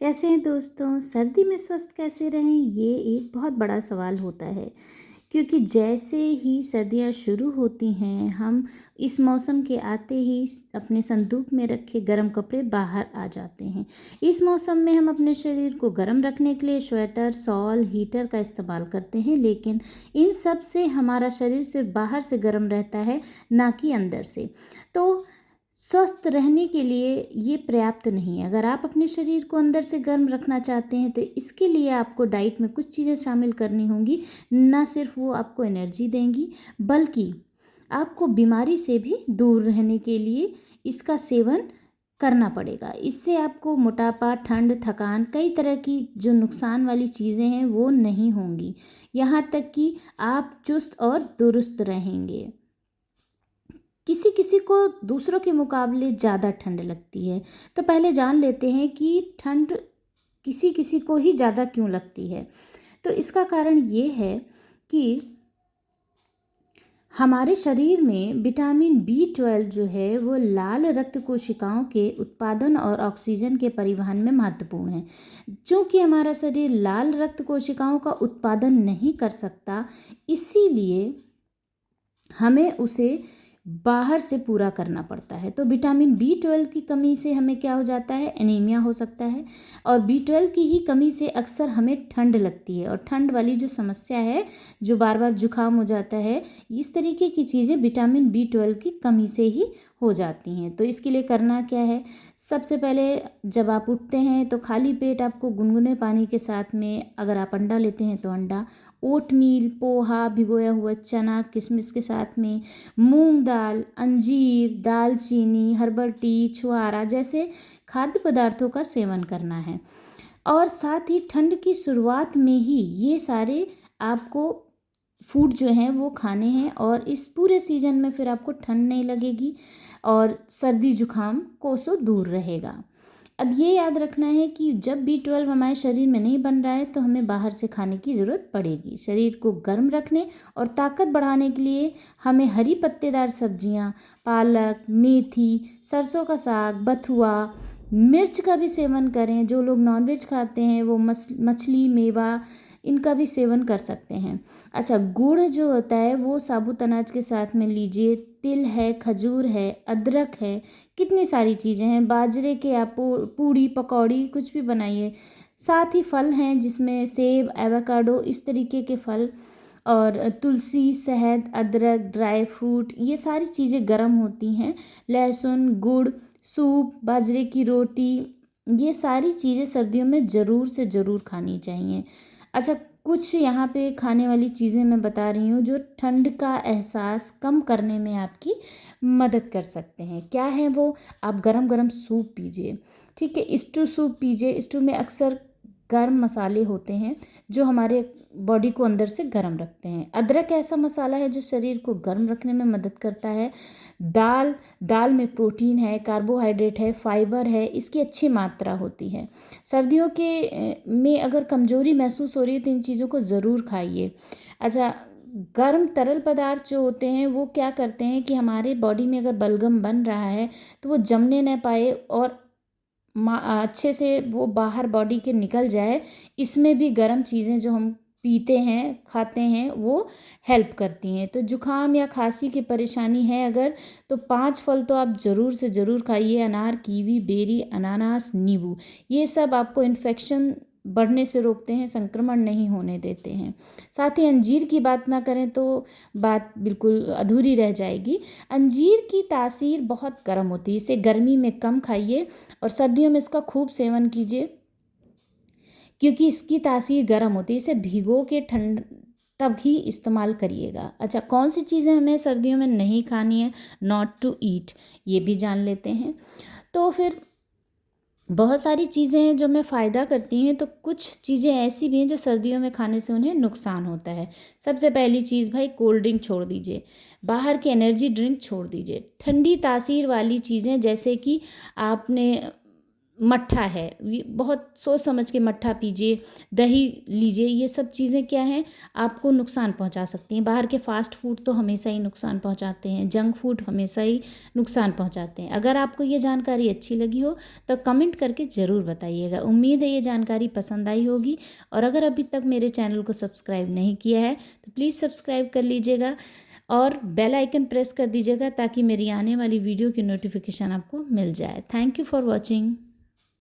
कैसे हैं दोस्तों? सर्दी में स्वस्थ कैसे रहें, ये एक बहुत बड़ा सवाल होता है। क्योंकि जैसे ही सर्दियाँ शुरू होती हैं, हम इस मौसम के आते ही अपने संदूक में रखे गर्म कपड़े बाहर आ जाते हैं। इस मौसम में हम अपने शरीर को गर्म रखने के लिए स्वेटर, शॉल, हीटर का इस्तेमाल करते हैं, लेकिन इन सब से हमारा शरीर सिर्फ बाहर से गर्म रहता है, ना कि अंदर से। तो स्वस्थ रहने के लिए ये पर्याप्त नहीं है। अगर आप अपने शरीर को अंदर से गर्म रखना चाहते हैं तो इसके लिए आपको डाइट में कुछ चीज़ें शामिल करनी होंगी। ना सिर्फ वो आपको एनर्जी देंगी, बल्कि आपको बीमारी से भी दूर रहने के लिए इसका सेवन करना पड़ेगा। इससे आपको मोटापा, ठंड, थकान, कई तरह की जो नुकसान वाली चीज़ें हैं वो नहीं होंगी। यहाँ तक कि आप चुस्त और दुरुस्त रहेंगे। किसी किसी को दूसरों के मुकाबले ज़्यादा ठंड लगती है। तो पहले जान लेते हैं कि ठंड किसी किसी को ही ज़्यादा क्यों लगती है। तो इसका कारण ये है कि हमारे शरीर में विटामिन B12 जो है वो लाल रक्त कोशिकाओं के उत्पादन और ऑक्सीजन के परिवहन में महत्वपूर्ण है। चूँकि हमारा शरीर लाल रक्त कोशिकाओं का उत्पादन नहीं कर सकता, इसीलिए हमें उसे बाहर से पूरा करना पड़ता है। तो विटामिन B12 की कमी से हमें क्या हो जाता है, एनीमिया हो सकता है। और B12 की ही कमी से अक्सर हमें ठंड लगती है, और ठंड वाली जो समस्या है, जो बार बार जुकाम हो जाता है, इस तरीके की चीज़ें विटामिन B12 की कमी से ही हो जाती हैं। तो इसके लिए करना क्या है, सबसे पहले जब आप उठते हैं तो खाली पेट आपको गुनगुने पानी के साथ में, अगर आप अंडा लेते हैं तो अंडा, ओटमील, पोहा, भिगोया हुआ चना किशमिश के साथ में, मूंग दाल, अंजीर, दालचीनी, हर्बल टी, छुआरा जैसे खाद्य पदार्थों का सेवन करना है। और साथ ही ठंड की शुरुआत में ही ये सारे आपको फूड जो हैं वो खाने हैं, और इस पूरे सीजन में फिर आपको ठंड नहीं लगेगी और सर्दी जुकाम कोसों दूर रहेगा। अब ये याद रखना है कि जब B12 हमारे शरीर में नहीं बन रहा है तो हमें बाहर से खाने की ज़रूरत पड़ेगी। शरीर को गर्म रखने और ताकत बढ़ाने के लिए हमें हरी पत्तेदार सब्जियां, पालक, मेथी, सरसों का साग, बथुआ, मिर्च का भी सेवन करें। जो लोग नॉनवेज खाते हैं वो मछली, मेवा, इनका भी सेवन कर सकते हैं। अच्छा, गुड़ जो होता है वो साबुत अनाज के साथ में लीजिए। तिल है, खजूर है, अदरक है, कितनी सारी चीज़ें हैं। बाजरे के आप पूड़ी, पकौड़ी कुछ भी बनाइए। साथ ही फल हैं जिसमें सेब, एवोकाडो, इस तरीके के फल, और तुलसी, शहद, अदरक, ड्राई फ्रूट, ये सारी चीज़ें गर्म होती हैं। लहसुन, गुड़, सूप, बाजरे की रोटी, ये सारी चीज़ें सर्दियों में ज़रूर से ज़रूर खानी चाहिए। अच्छा, कुछ यहाँ पे खाने वाली चीज़ें मैं बता रही हूँ जो ठंड का एहसास कम करने में आपकी मदद कर सकते हैं। क्या है वो? आप गरम गरम सूप पीजिए, ठीक है। स्टू सूप पीजिए। स्टू में अक्सर गर्म मसाले होते हैं जो हमारे बॉडी को अंदर से गर्म रखते हैं। अदरक ऐसा मसाला है जो शरीर को गर्म रखने में मदद करता है। दाल दाल में प्रोटीन है, कार्बोहाइड्रेट है, फाइबर है, इसकी अच्छी मात्रा होती है। सर्दियों के में अगर कमज़ोरी महसूस हो रही है तो इन चीज़ों को ज़रूर खाइए। अच्छा, गर्म तरल पदार्थ जो होते हैं वो क्या करते हैं कि हमारे बॉडी में अगर बलगम बन रहा है तो वो जमने न पाए और अच्छे से वो बाहर बॉडी के निकल जाए। इसमें भी गर्म चीज़ें जो हम पीते हैं, खाते हैं, वो हेल्प करती हैं। तो जुकाम या खांसी की परेशानी है अगर, तो 5 फल तो आप ज़रूर से ज़रूर खाइए। अनार, कीवी, बेरी, अनानास, नींबू, ये सब आपको इन्फेक्शन बढ़ने से रोकते हैं, संक्रमण नहीं होने देते हैं। साथ ही अंजीर की बात ना करें तो बात बिल्कुल अधूरी रह जाएगी। अंजीर की तासीर बहुत गर्म होती है, इसे गर्मी में कम खाइए और सर्दियों में इसका खूब सेवन कीजिए, क्योंकि इसकी तासीर गर्म होती है। इसे भिगो के ठंड तब ही इस्तेमाल करिएगा। अच्छा, कौन सी चीज़ें हमें सर्दियों में नहीं खानी है, नॉट टू ईट, ये भी जान लेते हैं। तो फिर बहुत सारी चीज़ें हैं जो हमें फ़ायदा करती हैं, तो कुछ चीज़ें ऐसी भी हैं जो सर्दियों में खाने से उन्हें नुकसान होता है। सबसे पहली चीज़ भाई, कोल्ड ड्रिंक छोड़ दीजिए, बाहर के एनर्जी ड्रिंक छोड़ दीजिए। ठंडी तासीर वाली चीज़ें जैसे कि आपने मट्ठा है, ये बहुत सोच समझ के मट्ठा पीजिए, दही लीजिए, ये सब चीज़ें क्या हैं, आपको नुकसान पहुंचा सकती हैं। बाहर के फास्ट फूड तो हमेशा ही नुकसान पहुंचाते हैं, जंक फूड हमेशा ही नुकसान पहुंचाते हैं। अगर आपको ये जानकारी अच्छी लगी हो तो कमेंट करके ज़रूर बताइएगा। उम्मीद है ये जानकारी पसंद आई होगी, और अगर अभी तक मेरे चैनल को सब्सक्राइब नहीं किया है तो प्लीज़ सब्सक्राइब कर लीजिएगा और बेल आइकन प्रेस कर दीजिएगा ताकि मेरी आने वाली वीडियो की नोटिफिकेशन आपको मिल जाए। Thank you for watching.